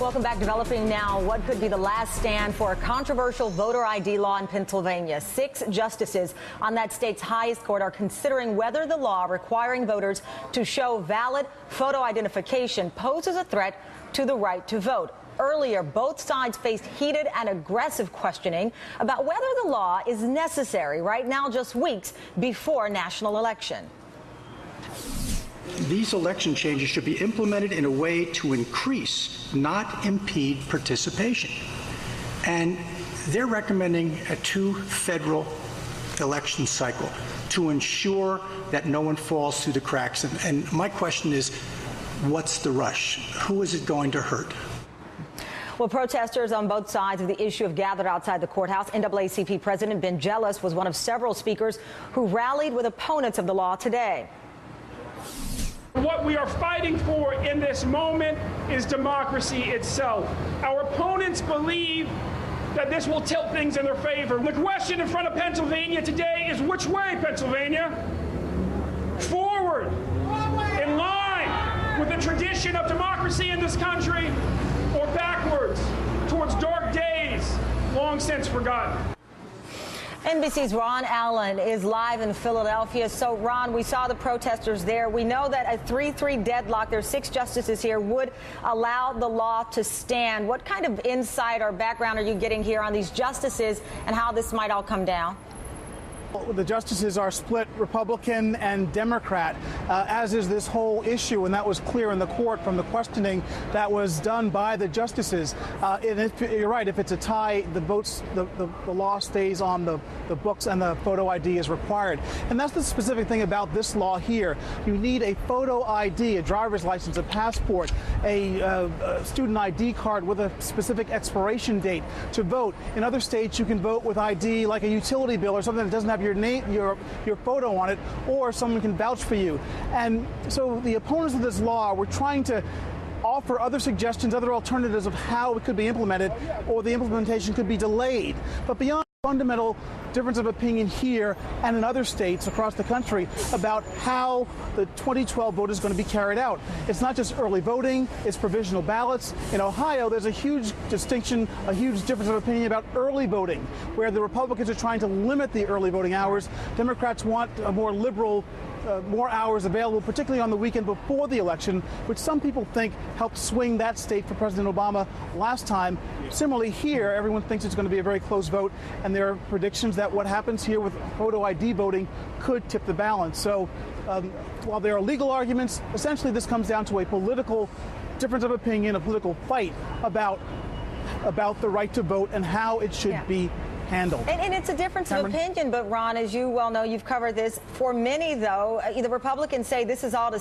Welcome back. Developing now what could be the last stand for a controversial voter ID law in Pennsylvania. 6 justices on that state's highest court are considering whether the law requiring voters to show valid photo identification poses a threat to the right to vote. Earlier, both sides faced heated and aggressive questioning about whether the law is necessary right now, just weeks before a national election. These election changes should be implemented in a way to increase, not impede, participation. And they're recommending a 2 federal election cycle to ensure that no one falls through the cracks. And my question is, what's the rush? Who is it going to hurt? Well, protesters on both sides of the issue have gathered outside the courthouse. NAACP President Ben Jealous was one of several speakers who rallied with opponents of the law today. What we are fighting for in this moment is democracy itself. Our opponents believe that this will tilt things in their favor. The question in front of Pennsylvania today is which way, Pennsylvania? Forward, in line with the tradition of democracy in this country, or backwards towards dark days long since forgotten. NBC's Ron Allen is live in Philadelphia. So, Ron, we saw the protesters there. We know that a 3-3 deadlock, there's 6 justices here, would allow the law to stand. What kind of insight or background are you getting here on these justices and how this might all come down? The justices are split Republican and Democrat, as is this whole issue, and that was clear in the court from the questioning that was done by the justices. And you're right, if it's a tie, the law stays on the books and the photo ID is required. And that's the specific thing about this law here. You need a photo ID, a driver's license, a passport, a student ID card with a specific expiration date to vote. In other states, you can vote with ID like a utility bill or something that doesn't have your name, your photo on it, or someone can vouch for you. And so the opponents of this law were trying to offer other suggestions, other alternatives of how it could be implemented, or the implementation could be delayed. But beyond fundamental difference of opinion here and in other states across the country about how the 2012 vote is going to be carried out. It's not just early voting, it's provisional ballots. In Ohio, there's a huge distinction, a huge difference of opinion about early voting, where the Republicans are trying to limit the early voting hours. Democrats want a more liberal more hours available, particularly on the weekend before the election, which some people think helped swing that state for President Obama last time. Similarly here, everyone thinks it's going to be a very close vote, and there are predictions that what happens here with photo ID voting could tip the balance. So while there are legal arguments, essentially this comes down to a political difference of opinion, a political fight about the right to vote and how it should be handled. And it's a difference of opinion, but Ron, as you well know, you've covered this. For many, though, the Republicans say this is all to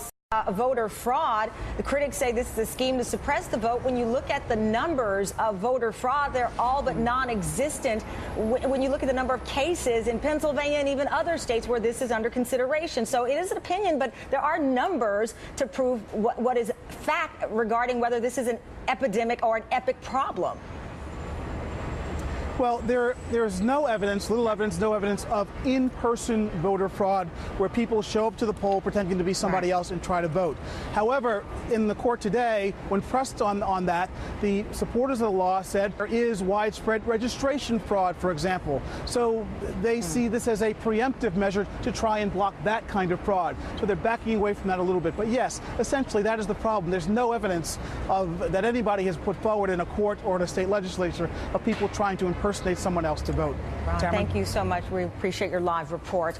voter fraud. The critics say this is a scheme to suppress the vote. When you look at the numbers of voter fraud, they're all but non-existent. When you look at the number of cases in Pennsylvania and even other states where this is under consideration. So it is an opinion, but there are numbers to prove what is fact regarding whether this is an epidemic or an epic problem. Well, there's no evidence, little evidence, no evidence of in-person voter fraud where people show up to the poll pretending to be somebody else and try to vote. However, in the court today, when pressed on that, the supporters of the law said there is widespread registration fraud, for example. So they see this as a preemptive measure to try and block that kind of fraud. So they're backing away from that a little bit. But yes, essentially that is the problem. There's no evidence that anybody has put forward in a court or in a state legislature of people trying to impersonate someone else to vote. Ron, thank you so much. We appreciate your live report.